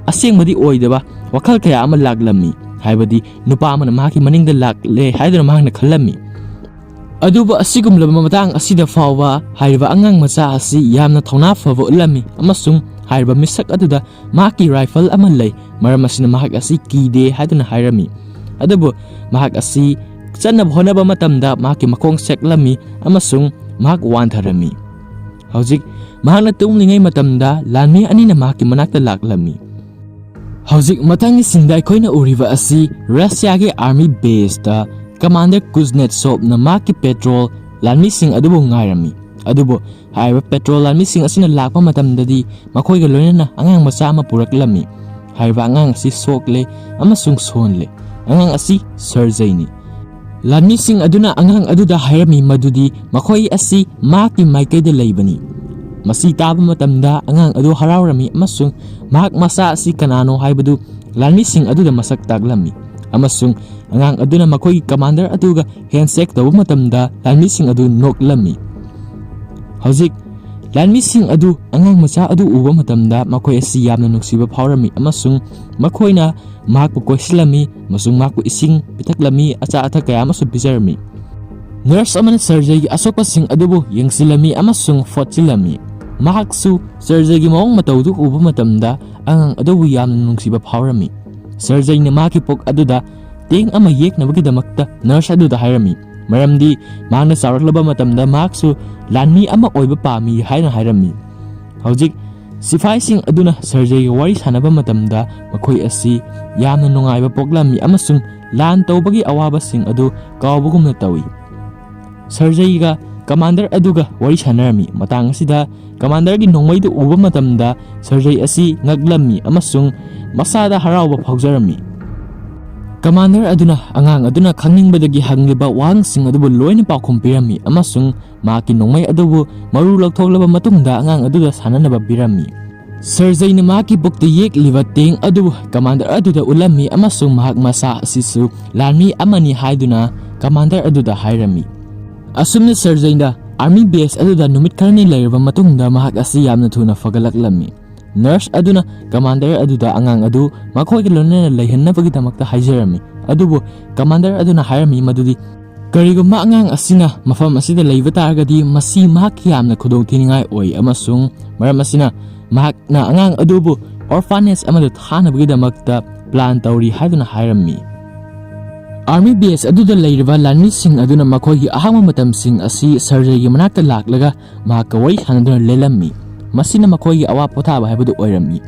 ꯑꯁꯦꯡꯕꯗꯤ ꯑꯣꯏꯗꯕ ꯋꯥꯈꯜ ꯀꯌꯥ ꯑꯃ ꯂꯥꯛꯂꯝꯃꯤ, ꯍꯥꯏꯕꯗꯤ ꯅꯨꯄꯥ ꯑꯃꯅ ꯃꯍꯥꯛꯀꯤ ꯃꯅꯤꯡꯗ ꯂꯥꯛꯂꯦ ꯍꯥꯏꯗꯨꯅ ꯃꯍꯥꯛꯅ ꯈꯜꯂꯝꯃꯤ꯫ ꯑꯗꯨꯕꯨ ꯑꯁꯤꯒꯨꯝꯂꯕ ꯃꯇꯥꯡ ꯑꯁꯤꯗ ꯐꯥꯎꯕ ꯍꯥꯏꯔꯤꯕ ꯑꯉꯥꯡ ꯃꯆꯥ ꯑꯁꯤ ꯌꯥꯝꯅ ꯊꯧꯅꯥ ꯐꯕ ꯎꯠꯂꯝꯃꯤ ꯑꯃꯁꯨꯡ ꯍꯥꯏꯔꯤꯕ ꯃꯤꯁꯛ ꯑꯗꯨꯗ ꯃꯍꯥꯛꯀꯤ ꯔꯥꯏꯐꯜ ꯑꯃ ꯂꯩ, ꯃꯔꯝ ꯑꯁꯤꯅ ꯃꯍꯥꯛ ꯑꯁꯤ ꯀꯤꯗꯦ ꯍꯥꯏꯗꯨꯅ ꯍꯥꯏꯔꯝꯃꯤ꯫ ꯑꯗꯨꯕꯨ ꯃꯍꯥꯛ ꯑꯁꯤ ꯆꯠꯅꯕ ꯍꯣꯠꯅꯕ ꯃꯇꯝꯗ ꯃꯍꯥꯛꯀꯤ ꯃꯈꯣꯡ ꯁꯦꯛꯂꯝꯃꯤ ꯑꯃꯁꯨꯡ ꯃꯍꯥꯛ ꯋꯥꯟꯊꯔꯝꯃꯤ꯫ ꯍꯧꯖꯤꯛ ꯃꯍꯥꯛꯅ ꯇꯨꯝꯂꯤꯉꯩ ꯃꯇꯝꯗ ꯂꯥꯟꯃꯤ ꯑꯅꯤꯅ ꯃꯍꯥꯛꯀꯤ ꯃꯅꯥꯛꯇ ꯂꯥꯛꯂꯝꯃꯤ꯫ ꯍꯧꯖꯤꯛ ꯃꯊꯪꯒꯤ ꯁꯤꯟꯗ ꯑꯩꯈꯣꯏꯅ ꯎꯔꯤꯕ ꯑꯁꯤ ꯔꯁꯤꯌꯥꯒꯤ ꯑꯥꯔꯃꯤ ꯕꯦꯁꯇ ꯀꯃꯥꯟꯗꯔ ꯀꯨꯖꯅꯦꯠꯁꯣꯚꯅ ꯃꯍꯥꯛꯀꯤ ꯄꯦꯇ꯭ꯔꯣꯜ ꯂꯥꯟꯃꯤꯁꯤꯡ ꯑꯗꯨꯕꯨ ꯉꯥꯏꯔꯝꯃꯤ꯫ ꯑꯗꯨꯕꯨ ꯍꯥꯏꯔꯤꯕ ꯄꯦꯇ꯭ꯔꯣꯜ ꯂꯥꯟꯃꯤꯁꯤꯡ ꯑꯁꯤꯅ ꯂꯥꯛꯄ ꯃꯇꯝꯗꯗꯤ ꯃꯈꯣꯏꯒ ꯂꯣꯏꯅꯅ ꯑꯉꯥꯡ ꯃꯆꯥ ꯑꯃ ꯄꯨꯔꯛꯂꯝꯃꯤ꯫ ꯍꯥꯏꯔꯤꯕ ꯑꯉꯥꯡ ꯑꯁꯤ ꯁꯣꯛꯂꯦ ꯑꯃꯁꯨꯡ ꯁꯣꯟꯂꯦ꯫ ꯑꯉꯥꯡ ꯑꯁꯤ ꯁꯔꯖꯩꯅꯤ꯫ ꯂꯥꯟꯃꯤꯁꯤꯡ ꯑꯗꯨꯅ ꯑꯉꯥꯡ ꯑꯗꯨꯗ ꯍꯥꯏꯔꯝꯃꯤ ꯃꯗꯨꯗꯤ ꯃꯈꯣꯏ ꯑꯁꯤ ꯃꯍꯥꯛꯀꯤ ꯃꯥꯏꯀꯩꯗ ꯂꯩꯕꯅꯤ꯫ ꯃꯁꯤ ꯇꯥꯕ ꯃꯇꯝꯗ ꯑꯉꯥꯡ ꯑꯗꯨ ꯍꯔꯥꯎꯔꯝꯃꯤ ꯑꯃꯁꯨꯡ ꯃꯍꯥꯛ ꯃꯆꯥ ꯑꯁꯤ ꯀꯅꯥꯅꯣ ꯍꯥꯏꯕꯗꯨ ꯂꯥꯟꯃꯤꯁꯤꯡ ꯑꯗꯨꯗ ꯃꯁꯛ ꯇꯥꯛꯂꯝꯃꯤ꯫ ꯑꯃꯁꯨꯡ ꯑꯉꯥꯡ ꯑꯗꯨꯅ ꯃꯈꯣꯏꯒꯤ ꯀꯃꯥꯟꯗꯔ ꯑꯗꯨꯒ ꯍꯦꯟꯁꯦꯛ ꯇꯧꯕ ꯃꯇꯝꯗ ꯂꯥꯟꯃꯤꯁꯤꯡ ꯑꯗꯨ ꯅꯣꯛꯂꯝꯃꯤ꯫ ꯍꯧꯖꯤꯛ ꯂꯥꯟꯃꯤꯁꯤꯡ ꯑꯗꯨ ꯑꯉꯥꯡ ꯃꯆꯥ ꯑꯗꯨ ꯎꯕ ꯃꯇꯝꯗ ꯃꯈꯣꯏ ꯑꯁꯤ ꯌꯥꯝꯅ ꯅꯨꯡꯁꯤꯕ ꯐꯥꯎꯔꯝꯃꯤ ꯑꯃꯁꯨꯡ ꯃꯈꯣꯏꯅ ꯃꯍꯥꯛꯄꯨ ꯀꯣꯏꯁꯤꯜꯂꯝꯃꯤ ꯑꯃꯁꯨꯡ ꯃꯍꯥꯛꯄꯨ ꯏꯁꯤꯡ ꯄꯤꯊꯛꯂꯝꯃꯤ, ꯑꯆꯥ ꯑꯊꯛ ꯀꯌꯥ ꯑꯃꯁꯨ ꯄꯤꯖꯔꯝꯃꯤ꯫ ꯅꯔꯁ ꯑꯃꯅ ꯁꯔꯖꯩꯒꯤ ꯑꯁꯣꯛꯄꯁꯤꯡ ꯑꯗꯨꯕꯨ ꯌꯦꯡꯁꯤꯜꯂꯝꯃꯤ ꯑꯃꯁꯨꯡ ꯐꯣꯠꯆꯤꯜꯂꯝꯃꯤ꯫ ꯃꯍꯥꯛꯁꯨ ꯁꯔꯖꯩꯒꯤ ꯃꯑꯣꯡ ꯃꯇꯧꯗꯨ ꯎꯕ ꯃꯇꯝꯗ ꯑꯉꯥꯡ ꯑꯗꯨꯕꯨ ꯌꯥꯝꯅ ꯅꯨꯡꯁꯤꯕ ꯐꯥꯎꯔꯝꯃꯤ꯫ ꯁꯔꯖꯩꯅ ꯃꯍꯥꯛꯀꯤ ꯄꯨꯛ ꯑꯗꯨꯗ ꯇꯦꯡ ꯑꯃ ꯌꯦꯛꯅꯕꯒꯤꯗꯃꯛꯇ ꯅꯔꯁ ꯑꯗꯨꯗ ꯍꯥꯏꯔꯝꯃꯤ, ꯃꯔꯝꯗꯤ ꯃꯍꯥꯛꯅ ꯆꯥꯎꯔꯛꯂꯕ ꯃꯇꯝꯗ ꯃꯍꯥꯛꯁꯨ ꯂꯥꯟꯃꯤ ꯑꯃ ꯑꯣꯏꯕ ꯄꯥꯝꯃꯤ ꯍꯥꯏꯅ ꯍꯥꯏꯔꯝꯃꯤ꯫ ꯍꯧꯖꯤꯛ ꯁꯤꯐꯥꯏꯁꯤꯡ ꯑꯗꯨꯅ ꯁꯔꯖꯩꯒ ꯋꯥꯔꯤ ꯁꯥꯟꯅꯕ ꯃꯇꯝꯗ ꯃꯈꯣꯏ ꯑꯁꯤ ꯌꯥꯝꯅ ꯅꯨꯡꯉꯥꯏꯕ ꯄꯣꯛꯂꯝꯃꯤ ꯑꯃꯁꯨꯡ ꯂꯥꯟ ꯇꯧꯕꯒꯤ ꯑꯋꯥꯕꯁꯤꯡ ꯑꯗꯨ ꯀꯥꯎꯕꯒꯨꯝꯅ ꯇꯧꯏ꯫ ꯁꯔꯖꯩꯒ ꯀꯃꯥꯟꯗꯔ ꯑꯗꯨꯒ ꯋꯥꯔꯤ ꯁꯥꯟꯅꯔꯝꯃꯤ꯫ ꯃꯇꯥꯡ ꯑꯁꯤꯗ ꯀꯃꯥꯟꯗꯔꯒꯤ ꯅꯣꯡꯃꯩꯗꯨ ꯎꯕ ꯃꯇꯝꯗ ꯁꯔꯖꯩ ꯑꯁꯤ ꯉꯛꯂꯝꯃꯤ ꯑꯃꯁꯨꯡ ꯃꯁꯥꯗ ꯍꯔꯥꯎꯕ ꯐꯥꯎꯖꯔꯝꯃꯤ꯫ ꯀꯃꯥꯟꯗꯔ ꯑꯗꯨꯅ ꯑꯉꯥꯡ ꯑꯗꯨꯅ ꯈꯪꯅꯤꯡꯕꯗꯒꯤ ꯍꯪꯂꯤꯕ ꯋꯥꯍꯪꯁꯤꯡ ꯑꯗꯨꯕꯨ ꯂꯣꯏꯅ ꯄꯥꯎꯈꯨꯝ ꯄꯤꯔꯝꯃꯤ ꯑꯃꯁꯨꯡ ꯃꯍꯥꯛꯀꯤ ꯅꯣꯡꯃꯩ ꯑꯗꯨꯕꯨ ꯃꯔꯨ ꯂꯧꯊꯣꯛꯂꯕ ꯃꯇꯨꯡꯗ ꯑꯉꯥꯡ ꯑꯗꯨꯗ ꯁꯥꯟꯅꯅꯕ ꯄꯤꯔꯝꯃꯤ꯫ ꯁꯔꯖꯩꯅ ꯃꯍꯥꯛꯀꯤ ꯄꯨꯛꯇ ꯌꯦꯛꯂꯤꯕ ꯇꯦꯡ ꯑꯗꯨꯕꯨ ꯀꯃꯥꯟꯗꯔ ꯑꯗꯨꯗ ꯎꯠꯂꯝꯃꯤ ꯑꯃꯁꯨꯡ ꯃꯍꯥꯛ ꯃꯁꯥ ꯑꯁꯤꯁꯨ ꯂꯥꯟꯃꯤ ꯑꯃꯅꯤ ꯍꯥꯏꯗꯨꯅ ꯀꯃꯥꯟꯗꯔ ꯑꯗꯨꯗ ꯍꯥꯏꯔꯝꯃꯤ꯫ ꯑꯁꯨꯝꯅ ꯁꯔꯖꯩꯅ ꯑꯥꯔꯃꯤ ꯕꯦꯁ ꯑꯗꯨꯗ ꯅꯨꯃꯤꯠ ꯈꯔꯅꯤ ꯂꯩꯔꯕ ꯃꯇꯨꯡꯗ ꯃꯍꯥꯛ ꯑꯁꯤ ꯌꯥꯝꯅ ꯊꯨꯅ ꯐꯒꯠꯂꯛꯂꯝꯃꯤ꯫ ꯅꯔꯁ ꯑꯗꯨꯅ ꯀꯃꯥꯟꯗꯔ ꯑꯗꯨꯗ ꯑꯉꯥꯡ ꯑꯗꯨ ꯃꯈꯣꯏꯒ ꯂꯣꯏꯅꯅ ꯂꯩꯍꯟꯅꯕꯒꯤꯗꯃꯛꯇ ꯍꯥꯏꯖꯔꯝꯃꯤ꯫ ꯑꯗꯨꯕꯨ ꯀꯃꯥꯟꯗꯔ ꯑꯗꯨꯅ ꯍꯥꯏꯔꯝꯃꯤ ꯃꯗꯨꯗꯤ ꯀꯔꯤꯒꯨꯝꯕ ꯑꯉꯥꯡ ꯑꯁꯤꯅ ꯃꯐꯝ ꯑꯁꯤꯗ ꯂꯩꯕ ꯇꯥꯔꯒꯗꯤ ꯃꯁꯤ ꯃꯍꯥꯛꯀꯤ ꯌꯥꯝꯅ ꯈꯨꯗꯣꯡꯊꯤꯅꯤꯡꯉꯥꯏ ꯑꯣꯏ ꯑꯃꯁꯨꯡ ꯃꯔꯝ ꯑꯁꯤꯅ ꯃꯍꯥꯛꯅ ꯑꯉꯥꯡ ꯑꯗꯨꯕꯨ ꯑꯣꯔꯐꯥꯅꯦꯖ ꯑꯃꯗ ꯊꯥꯅꯕꯒꯤꯗꯃꯛꯇ ꯄ꯭ꯂꯥꯟ ꯇꯧꯔꯤ ꯍꯥꯏꯗꯨꯅ ꯍꯥꯏꯔꯝꯃꯤ꯫ ꯑꯥꯔꯃꯤ ꯕꯦꯁ ꯑꯗꯨꯗ ꯂꯩꯔꯤꯕ ꯂꯥꯟꯃꯤꯁꯤꯡ ꯑꯗꯨꯅ ꯃꯈꯣꯏꯒꯤ ꯑꯍꯥꯡꯕ ꯃꯇꯝꯁꯤꯡ ꯑꯁꯤ ꯁꯔꯖꯩꯒꯤ ꯃꯅꯥꯛꯇ ꯂꯥꯛꯂꯒ ꯃꯍꯥꯛꯀ ꯋꯥꯔꯤ ꯁꯥꯟꯅꯗꯨꯅ ꯂꯦꯜꯂꯝꯃꯤ꯫ ꯃꯁꯤꯅ ꯃꯈꯣꯏꯒꯤ ꯑꯋꯥ ꯄꯣꯊꯥꯕ ꯍꯥꯏꯕꯗꯨ ꯑꯣꯏꯔꯝꯃꯤ꯫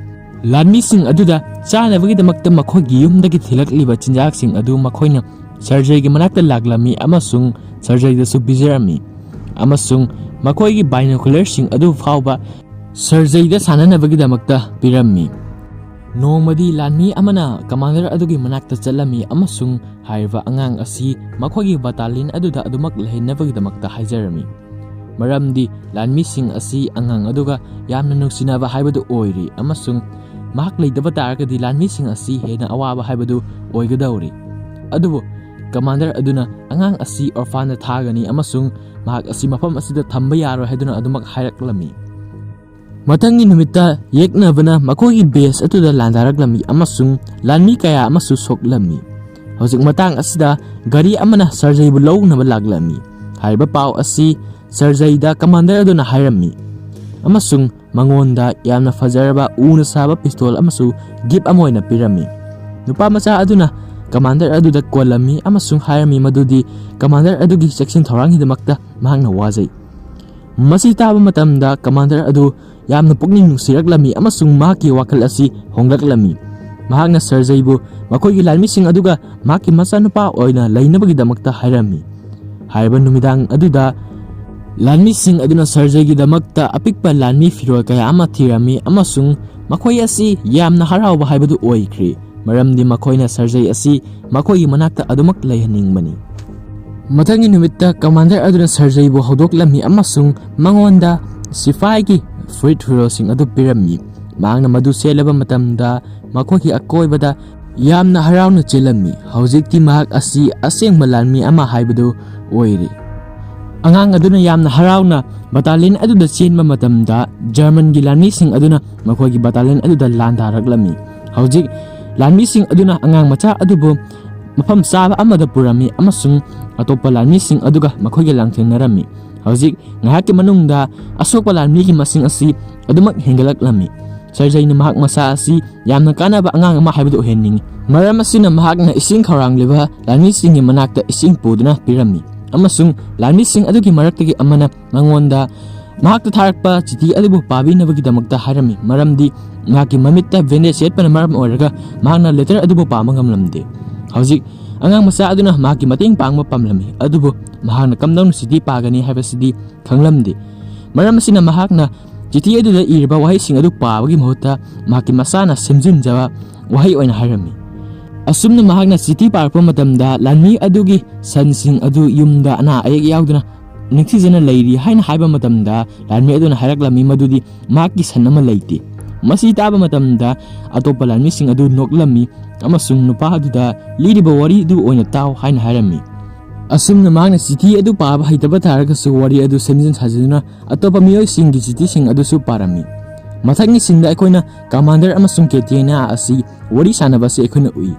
ꯂꯥꯟꯃꯤꯁꯤꯡ ꯑꯗꯨꯗ ꯆꯥꯅꯕꯒꯤꯗꯃꯛꯇ ꯃꯈꯣꯏꯒꯤ ꯌꯨꯝꯗꯒꯤ ꯊꯤꯜꯂꯛꯂꯤꯕ ꯆꯤꯟꯖꯥꯛꯁꯤꯡ ꯑꯗꯨ ꯃꯈꯣꯏꯅ ꯁꯔꯖꯩꯒꯤ ꯃꯅꯥꯛꯇ ꯂꯥꯛꯂꯝꯃꯤ ꯑꯃꯁꯨꯡ ꯁꯔꯖꯩꯗꯁꯨ ꯄꯤꯖꯔꯝꯃꯤ ꯑꯃꯁꯨꯡ ꯃꯈꯣꯏꯒꯤ ꯕꯥꯏꯅꯣꯀꯨꯂꯔꯁꯤꯡ ꯑꯗꯨ ꯐꯥꯎꯕ ꯁꯔꯖꯩꯗ ꯁꯥꯟꯅꯅꯕꯒꯤꯗꯃꯛꯇ ꯄꯤꯔꯝꯃꯤ꯫ ꯅꯣꯡꯃꯗꯤ ꯂꯥꯟꯃꯤ ꯑꯃꯅ ꯀꯃꯥꯟꯗꯔ ꯑꯗꯨꯒꯤ ꯃꯅꯥꯛꯇ ꯆꯠꯂꯝꯃꯤ ꯑꯃꯁꯨꯡ ꯍꯥꯏꯔꯤꯕ ꯑꯉꯥꯡ ꯑꯁꯤ ꯃꯈꯣꯏꯒꯤ ꯕꯇꯥꯂꯤꯌꯟ ꯑꯗꯨꯗ ꯑꯗꯨꯃꯛ ꯂꯩꯍꯟꯅꯕꯒꯤꯗꯃꯛꯇ ꯍꯥꯏꯖꯔꯝꯃꯤ, ꯃꯔꯝꯗꯤ ꯂꯥꯟꯃꯤꯁꯤꯡ ꯑꯁꯤ ꯑꯉꯥꯡ ꯑꯗꯨꯒ ꯌꯥꯝꯅ ꯅꯨꯡꯁꯤꯅꯕ ꯍꯥꯏꯕꯗꯨ ꯑꯣꯏꯔꯤ ꯑꯃꯁꯨꯡ ꯃꯍꯥꯛ ꯂꯩꯇꯕ ꯇꯥꯔꯒꯗꯤ ꯂꯥꯟꯃꯤꯁꯤꯡ ꯑꯁꯤ ꯍꯦꯟꯅ ꯑꯋꯥꯕ ꯍꯥꯏꯕꯗꯨ ꯑꯣꯏꯒꯗꯧꯔꯤ꯫ ꯑꯗꯨꯕꯨ ꯀꯃꯥꯟꯗꯔ ꯑꯗꯨꯅ ꯑꯉꯥꯡ ꯑꯁꯤ ꯑꯣꯔꯐꯥꯟꯗ ꯊꯥꯒꯅꯤ ꯑꯃꯁꯨꯡ ꯃꯍꯥꯛ ꯑꯁꯤ ꯃꯐꯝ ꯑꯁꯤꯗ ꯊꯝꯕ ꯌꯥꯔꯣꯏ ꯍꯥꯏꯗꯨꯅ ꯑꯗꯨꯃꯛ ꯍꯥꯏꯔꯛꯂꯝꯃꯤ꯫ ꯃꯊꯪꯒꯤ ꯅꯨꯃꯤꯠꯇ ꯌꯦꯛꯅꯕꯅ ꯃꯈꯣꯏꯒꯤ ꯕꯦꯁ ꯑꯗꯨꯗ ꯂꯥꯟꯗꯥꯔꯛꯂꯝꯃꯤ ꯑꯃꯁꯨꯡ ꯂꯥꯟꯃꯤ ꯀꯌꯥ ꯑꯃꯁꯨ ꯁꯣꯛꯂꯝꯃꯤ꯫ ꯍꯧꯖꯤꯛ ꯃꯇꯥꯡ ꯑꯁꯤꯗ ꯒꯥꯔꯤ ꯑꯃꯅ ꯁꯔꯖꯩꯕꯨ ꯂꯧꯅꯕ ꯂꯥꯛꯂꯝꯃꯤ꯫ ꯍꯥꯏꯔꯤꯕ ꯄꯥꯎ ꯑꯁꯤ ꯁꯔꯖꯩꯗ ꯀꯃꯥꯟꯗꯔ ꯑꯗꯨꯅ ꯍꯥꯏꯔꯝꯃꯤ ꯑꯃꯁꯨꯡ ꯃꯉꯣꯟꯗ ꯌꯥꯝꯅ ꯐꯖꯔꯕ ꯎꯅ ꯁꯥꯕ ꯄꯤꯁꯇꯣꯜ ꯑꯃꯁꯨ ꯒꯤꯐ ꯑꯃ ꯑꯣꯏꯅ ꯄꯤꯔꯝꯃꯤ꯫ ꯅꯨꯄꯥ ꯃꯆꯥ ꯑꯗꯨꯅ ꯀꯃꯥꯟꯗꯔ ꯑꯗꯨꯗ ꯀꯣꯜꯂꯝꯃꯤ ꯑꯃꯁꯨꯡ ꯍꯥꯏꯔꯝꯃꯤ ꯃꯗꯨꯗꯤ ꯀꯃꯥꯟꯗꯔ ꯑꯗꯨꯒꯤ ꯆꯦꯛꯁꯤꯟ ꯊꯧꯔꯥꯡꯒꯤꯗꯃꯛꯇ ꯃꯍꯥꯛꯅ ꯋꯥꯖꯩ꯫ ꯃꯁꯤ ꯇꯥꯕ ꯃꯇꯝꯗ ꯀꯃꯥꯟꯗꯔ ꯑꯗꯨ ꯌꯥꯝꯅ ꯄꯨꯛꯅꯤꯡ ꯅꯨꯡꯁꯤꯔꯛꯂꯝꯃꯤ ꯑꯃꯁꯨꯡ ꯃꯍꯥꯛꯀꯤ ꯋꯥꯈꯜ ꯑꯁꯤ ꯍꯣꯡꯂꯛꯂꯝꯃꯤ꯫ ꯃꯍꯥꯛꯅ ꯁꯔꯖꯩꯕꯨ ꯃꯈꯣꯏꯒꯤ ꯂꯥꯟꯃꯤꯁꯤꯡ ꯑꯗꯨꯒ ꯃꯍꯥꯛꯀꯤ ꯃꯆꯥꯅꯨꯄꯥ ꯑꯣꯏꯅ ꯂꯩꯅꯕꯒꯤꯗꯃꯛꯇ ꯍꯥꯏꯔꯝꯃꯤ꯫ ꯍꯥꯏꯔꯤꯕ ꯅꯨꯃꯤꯗꯥꯡ ꯑꯗꯨꯗ ꯂꯥꯟꯃꯤꯁꯤꯡ ꯑꯗꯨꯅ ꯁꯔꯖꯩꯒꯤꯗꯃꯛꯇ ꯑꯄꯤꯛꯄ ꯂꯥꯟꯃꯤ ꯐꯤꯔꯣꯜ ꯀꯌꯥ ꯑꯃ ꯊꯤꯔꯝꯃꯤ ꯑꯃꯁꯨꯡ ꯃꯈꯣꯏ ꯑꯁꯤ ꯌꯥꯝꯅ ꯍꯔꯥꯎꯕ ꯍꯥꯏꯕꯗꯨ ꯑꯣꯏꯈ꯭ꯔꯦ, ꯃꯔꯝꯗꯤ ꯃꯈꯣꯏꯅ ꯁꯔꯖꯩ ꯑꯁꯤ ꯃꯈꯣꯏꯒꯤ ꯃꯅꯥꯛꯇ ꯑꯗꯨꯃꯛ ꯂꯩꯍꯟꯅꯤꯡꯕꯅꯤ꯫ ꯃꯊꯪꯒꯤ ꯅꯨꯃꯤꯠꯇ ꯀꯃꯥꯟꯗꯔ ꯑꯗꯨꯅ ꯁꯔꯖꯩꯕꯨ ꯍꯧꯗꯣꯛꯂꯝꯃꯤ ꯑꯃꯁꯨꯡ ꯃꯉꯣꯟꯗ ꯁꯤꯐꯥꯏꯒꯤ ꯐꯨꯔꯤꯠ ꯐꯤꯔꯣꯜꯁꯤꯡ ꯑꯗꯨ ꯄꯤꯔꯝꯃꯤ꯫ ꯃꯍꯥꯛꯅ ꯃꯗꯨ ꯁꯦꯠꯂꯕ ꯃꯇꯝꯗ ꯃꯈꯣꯏꯒꯤ ꯑꯀꯣꯏꯕꯗ ꯌꯥꯝꯅ ꯍꯔꯥꯎꯅ ꯆꯦꯜꯂꯝꯃꯤ꯫ ꯍꯧꯖꯤꯛꯇꯤ ꯃꯍꯥꯛ ꯑꯁꯤ ꯑꯁꯦꯡꯕ ꯂꯥꯟꯃꯤ ꯑꯃ ꯍꯥꯏꯕꯗꯨ ꯑꯣꯏꯔꯦ꯫ ꯑꯉꯥꯡ ꯑꯗꯨꯅ ꯌꯥꯝꯅ ꯍꯔꯥꯎꯅ ꯕꯇꯥꯂꯤꯌꯟ ꯑꯗꯨꯗ ꯆꯦꯟꯕ ꯃꯇꯝꯗ ꯖꯔꯃꯟꯒꯤ ꯂꯥꯟꯃꯤꯁꯤꯡ ꯑꯗꯨꯅ ꯃꯈꯣꯏꯒꯤ ꯕꯇꯥꯂꯤꯌꯟ ꯑꯗꯨꯗ ꯂꯥꯟꯗꯥꯔꯛꯂꯝꯃꯤ꯫ ꯍꯧꯖꯤꯛ ꯂꯥꯟꯃꯤꯁꯤꯡ ꯑꯗꯨꯅ ꯑꯉꯥꯡ ꯃꯆꯥ ꯑꯗꯨꯕꯨ ꯃꯐꯝ ꯆꯥꯕ ꯑꯃꯗ ꯄꯨꯔꯝꯃꯤ ꯑꯃꯁꯨꯡ ꯑꯇꯣꯞꯄ ꯂꯥꯟꯃꯤꯁꯤꯡ ꯑꯗꯨꯒ ꯃꯈꯣꯏꯒ ꯂꯥꯟꯊꯦꯡꯅꯔꯝꯃꯤ꯫ ꯍꯧꯖꯤꯛ ꯉꯥꯏꯍꯥꯛꯀꯤ ꯃꯅꯨꯡꯗ ꯑꯁꯣꯛꯄ ꯂꯥꯟꯃꯤꯒꯤ ꯃꯁꯤꯡ ꯑꯁꯤ ꯑꯗꯨꯃꯛ ꯍꯦꯟꯒꯠꯂꯛꯂꯝꯃꯤ꯫ ꯁꯔꯖꯩꯅ ꯃꯍꯥꯛ ꯃꯁꯥ ꯑꯁꯤ ꯌꯥꯝꯅ ꯀꯥꯟꯅꯕ ꯑꯉꯥꯡ ꯑꯃ ꯍꯥꯏꯕꯗꯨ ꯑꯣꯏꯍꯟꯅꯤꯡꯉꯤ, ꯃꯔꯝ ꯑꯁꯤꯅ ꯃꯍꯥꯛꯅ ꯏꯁꯤꯡ ꯈꯧꯔꯥꯡꯂꯤꯕ ꯂꯥꯟꯃꯤꯁꯤꯡꯒꯤ ꯃꯅꯥꯛꯇ ꯏꯁꯤꯡ ꯄꯨꯗꯨꯅ ꯄꯤꯔꯝꯃꯤ ꯑꯃꯁꯨꯡ ꯂꯥꯟꯃꯤꯁꯤꯡ ꯑꯗꯨꯒꯤ ꯃꯔꯛꯇꯒꯤ ꯑꯃꯅ ꯃꯉꯣꯟꯗ ꯃꯍꯥꯛꯇ ꯊꯥꯔꯛꯄ ꯆꯤꯊꯤ ꯑꯗꯨꯕꯨ ꯄꯥꯕꯤꯅꯕꯒꯤꯗꯃꯛꯇ ꯍꯥꯏꯔꯝꯃꯤ, ꯃꯔꯝꯗꯤ ꯃꯍꯥꯛꯀꯤ ꯃꯃꯤꯠꯇ ꯕꯦꯟꯗꯦꯖ ꯌꯦꯠꯄꯅ ꯃꯔꯝ ꯑꯣꯏꯔꯒ ꯃꯍꯥꯛꯅ ꯂꯦꯇꯔ ꯑꯗꯨꯕꯨ ꯄꯥꯕ ꯉꯝꯂꯝꯗꯦ꯫ ꯍꯧꯖꯤꯛ ꯑꯉꯥꯡ ꯃꯆꯥ ꯑꯗꯨꯅ ꯃꯍꯥꯛꯀꯤ ꯃꯇꯦꯡ ꯄꯥꯡꯕ ꯄꯥꯝꯂꯝꯃꯤ, ꯑꯗꯨꯕꯨ ꯃꯍꯥꯛꯅ ꯀꯝꯗꯧꯅ ꯆꯤꯊꯤ ꯄꯥꯒꯅꯤ ꯍꯥꯏꯕꯁꯤꯗꯤ ꯈꯪꯂꯝꯗꯦ꯫ ꯃꯔꯝ ꯑꯁꯤꯅ ꯃꯍꯥꯛꯅ ꯆꯤꯊꯤ ꯑꯗꯨꯗ ꯏꯔꯤꯕ ꯋꯥꯍꯩꯁꯤꯡ ꯑꯗꯨ ꯄꯥꯕꯒꯤ ꯃꯍꯨꯠꯇ ꯃꯍꯥꯛꯀꯤ ꯃꯁꯥꯅ ꯁꯦꯝꯖꯤꯟꯖꯕ ꯋꯥꯍꯩ ꯑꯣꯏꯅ ꯍꯥꯏꯔꯝꯃꯤ꯫ ꯑꯁꯨꯝꯅ ꯃꯍꯥꯛꯅ ꯆꯤꯊꯤ ꯄꯥꯔꯛꯄ ꯃꯇꯝꯗ ꯂꯥꯟꯃꯤ ꯑꯗꯨꯒꯤ ꯁꯟꯁꯤꯡ ꯑꯗꯨ ꯌꯨꯝꯗ ꯑꯅꯥ ꯑꯌꯦꯛ ꯌꯥꯎꯗꯅ ꯅꯤꯡꯊꯤꯖꯅ ꯂꯩꯔꯤ ꯍꯥꯏꯅ ꯍꯥꯏꯕ ꯃꯇꯝꯗ ꯂꯥꯟꯃꯤ ꯑꯗꯨꯅ ꯍꯥꯏꯔꯛꯂꯝꯃꯤ ꯃꯗꯨꯗꯤ ꯃꯍꯥꯛꯀꯤ ꯁꯟ ꯑꯃ ꯂꯩꯇꯦ꯫ ꯃꯁꯤ ꯇꯥꯕ ꯃꯇꯝꯗ ꯑꯇꯣꯞꯄ ꯂꯥꯟꯃꯤꯁꯤꯡ ꯑꯗꯨ ꯅꯣꯛꯂꯝꯃꯤ ꯑꯃꯁꯨꯡ ꯅꯨꯄꯥ ꯑꯗꯨꯗ ꯂꯤꯔꯤꯕ ꯋꯥꯔꯤ ꯑꯗꯨ ꯑꯣꯏꯅ ꯇꯥꯎ ꯍꯥꯏꯅ ꯍꯥꯏꯔꯝꯃꯤ꯫ ꯑꯁꯨꯝꯅ ꯃꯍꯥꯛꯅ ꯆꯤꯊꯤ ꯑꯗꯨ ꯄꯥꯕ ꯍꯩꯇꯕ ꯇꯥꯔꯒꯁꯨ ꯋꯥꯔꯤ ꯑꯗꯨ ꯁꯦꯝꯖꯤꯟ ꯁꯥꯖꯤꯟꯗꯨꯅ ꯑꯇꯣꯞꯄ ꯃꯤꯑꯣꯏꯁꯤꯡꯒꯤ ꯆꯤꯊꯤꯁꯤꯡ ꯑꯗꯨꯁꯨ ꯄꯥꯔꯝꯃꯤ꯫ ꯃꯊꯪꯒꯤꯁꯤꯡꯗ ꯑꯩꯈꯣꯏꯅ ꯀꯃꯥꯟꯗꯔ ꯑꯃꯁꯨꯡ ꯀꯦꯇꯦꯅꯥ ꯑꯁꯤ ꯋꯥꯔꯤ ꯁꯥꯟꯅꯕ ꯑꯁꯤ ꯑꯩꯈꯣꯏꯅ ꯎꯏ꯫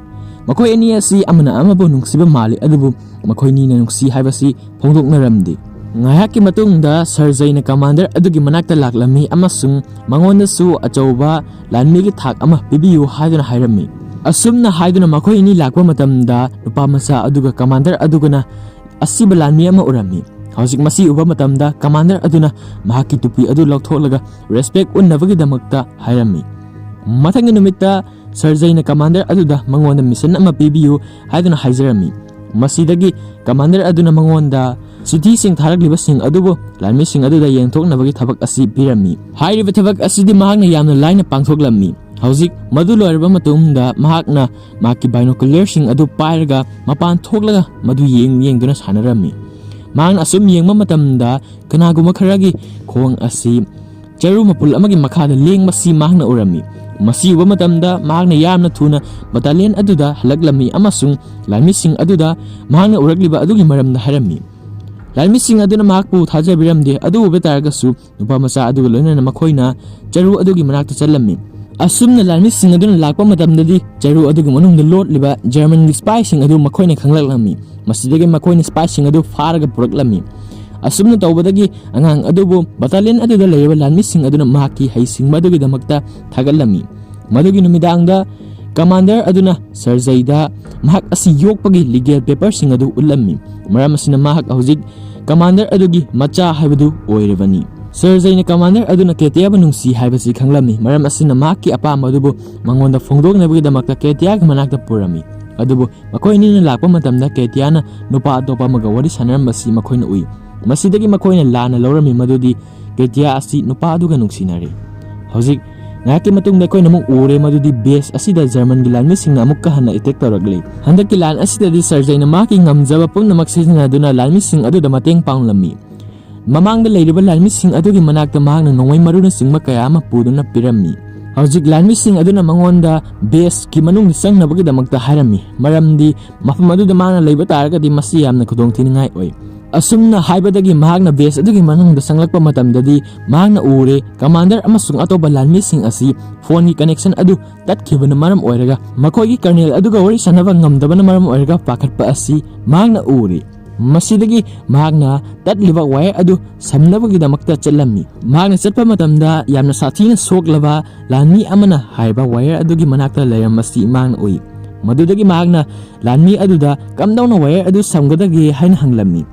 ꯃꯈꯣꯏ ꯑꯅꯤ ꯑꯁꯤ ꯑꯃꯅ ꯑꯃꯕꯨ ꯅꯨꯡꯁꯤꯕ ꯃꯥꯜꯂꯤ, ꯑꯗꯨꯕꯨ ꯃꯈꯣꯏꯅꯤꯅ ꯅꯨꯡꯁꯤ ꯍꯥꯏꯕꯁꯤ ꯐꯣꯡꯗꯣꯛꯅꯔꯝꯗꯦ꯫ ꯉꯥꯏꯍꯥꯛꯀꯤ ꯃꯇꯨꯡꯗ ꯁꯔꯖꯩꯅ ꯀꯃꯥꯟꯗꯔ ꯑꯗꯨꯒꯤ ꯃꯅꯥꯛꯇ ꯂꯥꯛꯂꯝꯃꯤ ꯑꯃꯁꯨꯡ ꯃꯉꯣꯟꯗꯁꯨ ꯑꯆꯧꯕ ꯂꯥꯟꯃꯤꯒꯤ ꯊꯥꯛ ꯑꯃ ꯄꯤꯕꯤꯌꯨ ꯍꯥꯏꯗꯨꯅ ꯍꯥꯏꯔꯝꯃꯤ꯫ ꯑꯁꯨꯝꯅ ꯍꯥꯏꯗꯨꯅ ꯃꯈꯣꯏ ꯑꯅꯤ ꯂꯥꯛꯄ ꯃꯇꯝꯗ ꯅꯨꯄꯥ ꯃꯆꯥ ꯑꯗꯨꯒ ꯀꯃꯥꯟꯗꯔ ꯑꯗꯨꯒꯅ ꯑꯁꯤꯕ ꯂꯥꯟꯃꯤ ꯑꯃ ꯎꯔꯝꯃꯤ꯫ ꯍꯧꯖꯤꯛ ꯃꯁꯤ ꯎꯕ ꯃꯇꯝꯗ ꯀꯃꯥꯟꯗꯔ ꯑꯗꯨꯅ ꯃꯍꯥꯛꯀꯤ ꯇꯨꯄꯤ ꯑꯗꯨ ꯂꯧꯊꯣꯛꯂꯒ ꯔꯦꯁꯄꯦꯛ ꯎꯠꯅꯕꯒꯤꯗꯃꯛꯇ ꯍꯥꯏꯔꯝꯃꯤ꯫ ꯃꯊꯪꯒꯤ ꯅꯨꯃꯤꯠꯇ ꯁꯔꯖꯩꯅ ꯀꯃꯥꯟꯗꯔ ꯑꯗꯨꯗ ꯃꯉꯣꯟꯗ ꯃꯤꯁꯟ ꯑꯃ ꯄꯤꯕꯤꯌꯨ ꯍꯥꯏꯗꯨꯅ ꯍꯥꯏꯖꯔꯝꯃꯤ꯫ ꯃꯁꯤꯗꯒꯤ ꯀꯃꯥꯟꯗꯔ ꯑꯗꯨꯅ ꯃꯉꯣꯟꯗ ꯆꯤꯊꯤꯁꯤꯡ ꯊꯥꯔꯛꯂꯤꯕꯁꯤꯡ ꯑꯗꯨꯕꯨ ꯂꯥꯟꯃꯤꯁꯤꯡ ꯑꯗꯨꯗ ꯌꯦꯟꯊꯣꯛꯅꯕꯒꯤ ꯊꯕꯛ ꯑꯁꯤ ꯄꯤꯔꯝꯃꯤ꯫ ꯍꯥꯏꯔꯤꯕ ꯊꯕꯛ ꯑꯁꯤꯗꯤ ꯃꯍꯥꯛꯅ ꯌꯥꯝꯅ ꯂꯥꯏꯅ ꯄꯥꯡꯊꯣꯛꯂꯝꯃꯤ꯫ ꯍꯧꯖꯤꯛ ꯃꯗꯨ ꯂꯣꯏꯔꯕ ꯃꯇꯨꯡꯗ ꯃꯍꯥꯛꯅ ꯃꯍꯥꯛꯀꯤ ꯕꯥꯏꯅꯣꯀꯨꯂꯔꯁꯤꯡ ꯑꯗꯨ ꯄꯥꯏꯔꯒ ꯃꯄꯥꯟ ꯊꯣꯛꯂꯒ ꯃꯗꯨ ꯌꯦꯡꯗꯨꯅ ꯁꯥꯟꯅꯔꯝꯃꯤ꯫ ꯃꯍꯥꯛꯅ ꯑꯁꯨꯝ ꯌꯦꯡꯕ ꯃꯇꯝꯗ ꯀꯅꯥꯒꯨꯝꯕ ꯈꯔꯒꯤ ꯈꯣꯡ ꯑꯁꯤ ꯆꯔꯨ ꯃꯄꯨꯜ ꯑꯃꯒꯤ ꯃꯈꯥꯗ ꯂꯦꯡꯕꯁꯤ ꯃꯍꯥꯛꯅ ꯎꯔꯝꯃꯤ꯫ ꯃꯁꯤ ꯎꯕ ꯃꯇꯝꯗ ꯃꯍꯥꯛꯅ ꯌꯥꯝꯅ ꯊꯨꯅ ꯕꯇꯥꯂꯤꯌꯟ ꯑꯗꯨꯗ ꯍꯜꯂꯛꯂꯝꯃꯤ ꯑꯃꯁꯨꯡ ꯂꯥꯟꯃꯤꯁꯤꯡ ꯑꯗꯨꯗ ꯃꯍꯥꯛꯅ ꯎꯔꯛꯂꯤꯕ ꯑꯗꯨꯒꯤ ꯃꯔꯝꯗ ꯍꯥꯏꯔꯝꯃꯤ꯫ ꯂꯥꯟꯃꯤꯁꯤꯡ ꯑꯗꯨꯅ ꯃꯍꯥꯛꯄꯨ ꯊꯥꯖꯕꯤꯔꯝꯗꯦ, ꯑꯗꯨ ꯎꯕ ꯇꯥꯔꯒꯁꯨ ꯅꯨꯄꯥ ꯃꯆꯥ ꯑꯗꯨꯒ ꯂꯣꯏꯅꯅ ꯃꯈꯣꯏꯅ ꯆꯔꯨ ꯑꯗꯨꯒꯤ ꯃꯅꯥꯛꯇ ꯆꯠꯂꯝꯃꯤ꯫ ꯑꯁꯨꯝꯅ ꯂꯥꯟꯃꯤꯁꯤꯡ ꯑꯗꯨꯅ ꯂꯥꯛꯄ ꯃꯇꯝꯗꯗꯤ ꯆꯔꯨ ꯑꯗꯨꯒꯤ ꯃꯅꯨꯡꯗ ꯂꯣꯠꯂꯤꯕ ꯖꯔꯃꯟꯒꯤ ꯁ꯭ꯄꯥꯏꯁꯤꯡ ꯑꯗꯨ ꯃꯈꯣꯏꯅ ꯈꯪꯂꯛꯂꯝꯃꯤ꯫ ꯃꯁꯤꯗꯒꯤ ꯃꯈꯣꯏꯅ ꯁ꯭ꯄꯥꯏꯁꯤꯡ ꯑꯗꯨ ꯐꯥꯔꯒ ꯄꯨꯔꯛꯂꯝꯃꯤ꯫ ꯑꯁꯨꯝꯅ ꯇꯧꯕꯗꯒꯤ ꯑꯉꯥꯡ ꯑꯗꯨꯕꯨ ꯕꯇꯥꯂꯤꯌꯟ ꯑꯗꯨꯗ ꯂꯩꯔꯤꯕ ꯂꯥꯟꯃꯤꯁꯤꯡ ꯑꯗꯨꯅ ꯃꯍꯥꯛꯀꯤ ꯍꯩꯁꯤꯡꯕ ꯑꯗꯨꯒꯤꯗꯃꯛꯇ ꯊꯥꯒꯠꯂꯝꯃꯤ꯫ ꯃꯗꯨꯒꯤ ꯅꯨꯃꯤꯗꯥꯡꯗ ꯀꯃꯥꯟꯗꯔ ꯑꯗꯨꯅ ꯁꯔꯖꯩꯗ ꯃꯍꯥꯛ ꯑꯁꯤ ꯌꯣꯛꯄꯒꯤ ꯂꯤꯒꯦꯜ ꯄꯦꯄꯔꯁꯤꯡ ꯑꯗꯨ ꯎꯠꯂꯝꯃꯤ, ꯃꯔꯝ ꯑꯁꯤꯅ ꯃꯍꯥꯛ ꯍꯧꯖꯤꯛ ꯀꯃꯥꯟꯗꯔ ꯑꯗꯨꯒꯤ ꯃꯆꯥ ꯍꯥꯏꯕꯗꯨ ꯑꯣꯏꯔꯤꯕꯅꯤ꯫ ꯁꯔꯖꯩꯅ ꯀꯃꯥꯟꯗꯔ ꯑꯗꯨꯅ ꯀꯦꯇꯤꯌꯥꯕꯨ ꯅꯨꯡꯁꯤ ꯍꯥꯏꯕꯁꯤ ꯈꯪꯂꯝꯃꯤ, ꯃꯔꯝ ꯑꯁꯤꯅ ꯃꯍꯥꯛꯀꯤ ꯑꯄꯥꯝꯕ ꯑꯗꯨꯕꯨ ꯃꯉꯣꯟꯗ ꯐꯣꯡꯗꯣꯛꯅꯕꯒꯤꯗꯃꯛꯇ ꯀꯦꯇꯤꯌꯥꯒꯤ ꯃꯅꯥꯛꯇ ꯄꯨꯔꯝꯃꯤ꯫ ꯑꯗꯨꯕꯨ ꯃꯈꯣꯏ ꯑꯅꯤꯅ ꯂꯥꯛꯄ ꯃꯇꯝꯗ ꯀꯦꯇꯤꯌꯥꯅ ꯅꯨꯄꯥ ꯑꯇꯣꯞꯄ ꯑꯃꯒ ꯋꯥꯔꯤ ꯁꯥꯟꯅꯔꯝꯕꯁꯤ ꯃꯈꯣꯏꯅ ꯎꯏ꯫ ꯃꯁꯤꯗꯒꯤ ꯃꯈꯣꯏꯅ ꯂꯥꯟꯅ ꯂꯧꯔꯝꯃꯤ ꯃꯗꯨꯗꯤ ꯀꯦꯇꯤꯌꯥ ꯑꯁꯤ ꯅꯨꯄꯥ ꯑꯗꯨꯒ ꯅꯨꯡꯁꯤꯅꯔꯦ꯫ ꯍꯧꯖꯤꯛ ꯉꯥꯏꯍꯥꯛꯀꯤ ꯃꯇꯨꯡꯗ ꯑꯩꯈꯣꯏꯅ ꯑꯃꯨꯛ ꯎꯔꯦ ꯃꯗꯨꯗꯤ ꯕꯦꯁ ꯑꯁꯤꯗ ꯖꯔꯃꯟꯒꯤ ꯂꯥꯟꯃꯤꯁꯤꯡꯅ ꯑꯃꯨꯛꯀ ꯍꯟꯅ ꯑꯦꯇꯦꯛ ꯇꯧꯔꯛꯂꯤ꯫ ꯍꯟꯗꯛꯀꯤ ꯂꯥꯟ ꯑꯁꯤꯗꯗꯤ ꯁꯔꯖꯩꯅ ꯃꯍꯥꯛꯀꯤ ꯉꯝꯖꯕ ꯄꯨꯝꯅꯃꯛ ꯁꯤꯖꯤꯟꯅꯗꯨꯅ ꯂꯥꯟꯃꯤꯁꯤꯡ ꯑꯗꯨꯗ ꯃꯇꯦꯡ ꯄꯥꯡꯂꯝꯃꯤ꯫ ꯃꯃꯥꯡꯗ ꯂꯩꯔꯤꯕ ꯂꯥꯟꯃꯤꯁꯤꯡ ꯑꯗꯨꯒꯤ ꯃꯅꯥꯛꯇ ꯃꯍꯥꯛꯅ ꯅꯣꯡꯃꯩ ꯃꯔꯨꯅꯆꯤꯡꯕ ꯀꯌꯥ ꯑꯃ ꯄꯨꯗꯨꯅ ꯄꯤꯔꯝꯃꯤ꯫ ꯍꯧꯖꯤꯛ ꯂꯥꯟꯃꯤꯁꯤꯡ ꯑꯗꯨꯅ ꯃꯉꯣꯟꯗ ꯕꯦꯁꯀꯤ ꯃꯅꯨꯡꯗ ꯆꯪꯅꯕꯒꯤꯗꯃꯛꯇ ꯍꯥꯏꯔꯝꯃꯤ, ꯃꯔꯝꯗꯤ ꯃꯐꯝ ꯑꯗꯨꯗ ꯃꯍꯥꯛꯅ ꯂꯩꯕ ꯇꯥꯔꯒꯗꯤ ꯃꯁꯤ ꯌꯥꯝꯅ ꯈꯨꯗꯣꯡꯊꯤꯅꯤꯡꯉꯥꯏ ꯑꯣꯏ꯫ ꯑꯁꯨꯝꯅ ꯍꯥꯏꯕꯗꯒꯤ ꯃꯍꯥꯛꯅ ꯕꯦꯁ ꯑꯗꯨꯒꯤ ꯃꯅꯨꯡꯗ ꯆꯪꯂꯛꯄ ꯃꯇꯝꯗꯗꯤ ꯃꯍꯥꯛꯅ ꯎꯔꯦ ꯀꯃꯥꯟꯗꯔ ꯑꯃꯁꯨꯡ ꯑꯇꯣꯞꯄ ꯂꯥꯟꯃꯤꯁꯤꯡ ꯑꯁꯤ ꯐꯣꯟꯒꯤ ꯀꯅꯦꯛꯁꯟ ꯑꯗꯨ ꯇꯠꯈꯤꯕꯅ ꯃꯔꯝ ꯑꯣꯏꯔꯒ ꯃꯈꯣꯏꯒꯤ ꯀꯔꯅꯦꯜ ꯑꯗꯨꯒ ꯋꯥꯔꯤ ꯁꯥꯟꯅꯕ ꯉꯝꯗꯕꯅ ꯃꯔꯝ ꯑꯣꯏꯔꯒ ꯄꯥꯈꯠꯄ ꯑꯁꯤ ꯃꯍꯥꯛꯅ ꯎꯔꯦ꯫ ꯃꯁꯤꯗꯒꯤ ꯃꯍꯥꯛꯅ ꯇꯠꯂꯤꯕ ꯋꯥꯌꯔ ꯑꯗꯨ ꯁꯝꯅꯕꯒꯤꯗꯃꯛꯇ ꯆꯠꯂꯝꯃꯤ꯫ ꯃꯍꯥꯛꯅ ꯆꯠꯄ ꯃꯇꯝꯗ ꯌꯥꯝꯅ ꯁꯥꯊꯤꯅ ꯁꯣꯛꯂꯕ ꯂꯥꯟꯃꯤ ꯑꯃꯅ ꯍꯥꯏꯔꯤꯕ ꯋꯥꯌꯔ ꯑꯗꯨꯒꯤ ꯃꯅꯥꯛꯇ ꯂꯩꯔꯝꯕꯁꯤ ꯃꯍꯥꯛꯅ ꯎꯏ꯫ ꯃꯗꯨꯗꯒꯤ ꯃꯍꯥꯛꯅ ꯂꯥꯟꯃꯤ ꯑꯗꯨꯗ ꯀꯝꯗꯧꯅ ꯋꯥꯌꯔ ꯑꯗꯨ ꯁꯝꯒꯗꯒꯦ ꯍꯥꯏꯅ ꯍꯪꯂꯝꯃꯤ꯫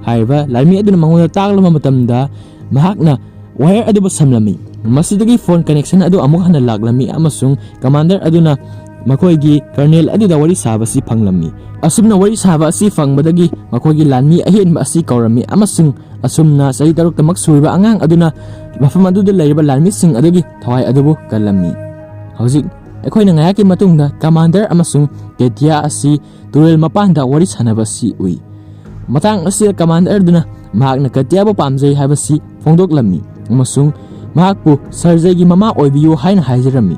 ꯍꯥꯏꯔꯤꯕ ꯂꯥꯟꯃꯤ ꯑꯗꯨꯅ ꯃꯉꯣꯟꯗ ꯇꯥꯛꯂꯕ ꯃꯇꯝꯗ ꯃꯍꯥꯛꯅ ꯋꯥꯌꯔ ꯑꯗꯨꯕꯨ ꯁꯝꯂꯝꯃꯤ꯫ ꯃꯁꯤꯗꯒꯤ ꯐꯣꯟ ꯀꯅꯦꯛꯁꯟ ꯑꯗꯨ ꯑꯃꯨꯛ ꯍꯟꯅ ꯂꯥꯛꯂꯝꯃꯤ ꯑꯃꯁꯨꯡ ꯀꯃꯥꯟꯗꯔ ꯑꯗꯨꯅ makoigi Colonel adida wari saba si phanglammi asumna wari saba asi phangbadagi makoigi lanmi ahenba asi kaurammi amasung asumna sahi taruk tamak suiba angang aduna mafam aduda laiba lanmi sing adagi thawai adubu kallammi hauzik akoina ngayaki matungda commander amasung Ketia asi turel mapanda wari sanaba si ui matang asi commander duna mahakna Ketia bu pamjai habasi phongdoklammi amasung mahakpu sarjai gi mama oibiyu haina haijarami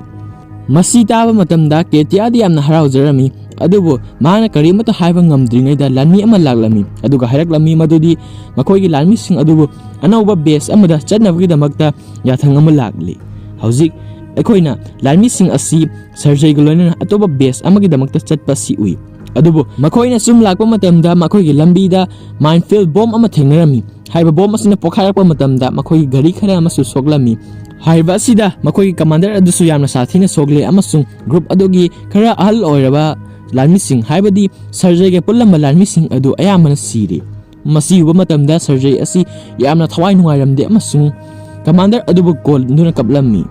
masi taba matamda Ketia di amna haraujarami adubu mana karimata haiba ngamdringaida lanmi ama laklami aduga hairaklammi madudi makoigi lanmi sing adubu anauba base amada chatnabagi damakta yathang ama lakli hauzik akoina lanmi sing asi sarjai galona atoba base amagi damakta chatpa si ui adubu makoina sum lakpa matamda makoigi lambida minefield bomb ama thengnarami haiba bomb asina pokharakpa matamda makoigi gari khara ama soklami haiba asida makoigi commander adusu yamna sathina sogle amasung group adogi khara ahal oiraba lanmi sing haibadi sarjai ge pullamba lanmi sing adu ayamana siri masi uba matamda sarjai asi yamna thawai nungairamde amasung commander adubu gol nduna kaplammi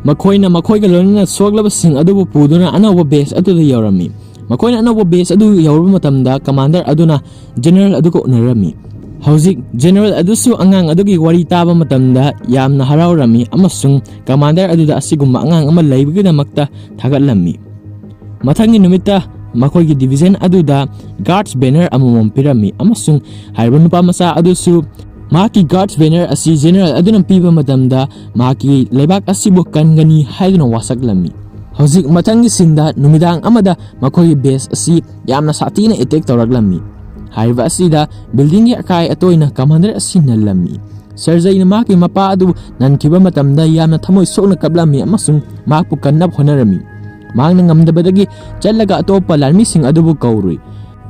makoina makoiga lonina soglaba sing adubu puduna anauba base aduda yaurami makoina anauba base adu yaurba matamda commander aduna general aduko unarami hauzik general adusu angang adugi wari taba matamda yamna haraurami amasung commander aduda asigumba angang ama laibgidamakta thagatlammi matangi numita makoigi division aduda guards banner amamam pirami amasung haiba nupa masa adusu maki guards banner asi general aduna piba matamda maki lebak asibu kangani haiduna wasaklami hauzik matangi sinda numidang amada makoigi base asi yamna satina attack tawraklami haiba asida building gi akai atoina commander asi nalami sarjai na maki mapa adu nankiba matamda yamna thamoi sokna kablami amasung makpu kannab honarami mangna ngamdabadagi chalaga atopa lanmi sing adubu kaurui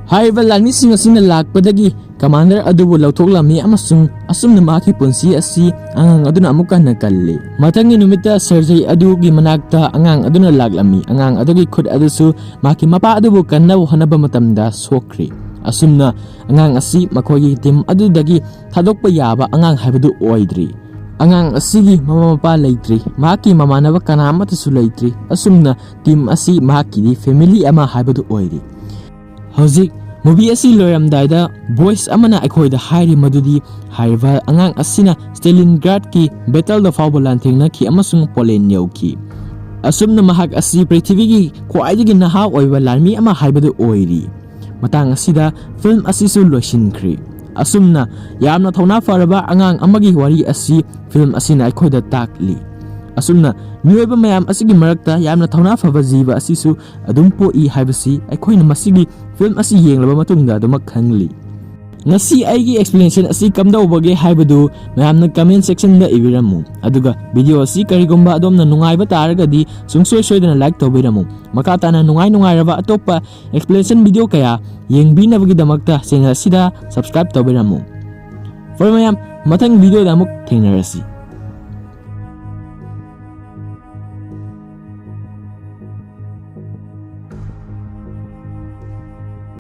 haiba lanmi sing asina lakpadagi commander adubu lautoklami amasung asumna maki punsi asi angang aduna amuka nakalli matangi numita sarjai adugi manakta angang aduna laklami angang adugi khud adusu maki mapa adubu kannab honaba matamda sokri asumna angang asi makogi team adudagi thadokpa yaba angang haibadu oidri angang asigi mama mapa leitri maki mamanaba kanamata su leitri asumna team asi maki di family ama haibadu oiri hauzik movie asi loramdaida boys amana akoida hairi madudi haiva angang asina Stalingrad ki battle of Faubolan thengna ki amasung Poland yauki asumna mahak asi prithvi gi khwaidigi naha oiba lanmi ama haibadu oiri matang asida film asi su loishinkri asumna yamna thona faraba angang amagi wari asi film asina aikoida takli asumna miyoiba mayam asigi marakta yamna thona faba jiba asisu adumpo I haibasi aikoina masigi film asi yenglaba matungda adumak khangli ngasi aigi explanation asi kamdawbage haibadu mayamna comment section da ibiramu aduga video asi karigomba adomna nungaiba taragadi sungsoi soidana like tawbiramu makatana nungai raba atopa explanation video kaya yengbinabagi damakta channel sida subscribe tawbiramu for mayam mathang video da amuk thengnarasi.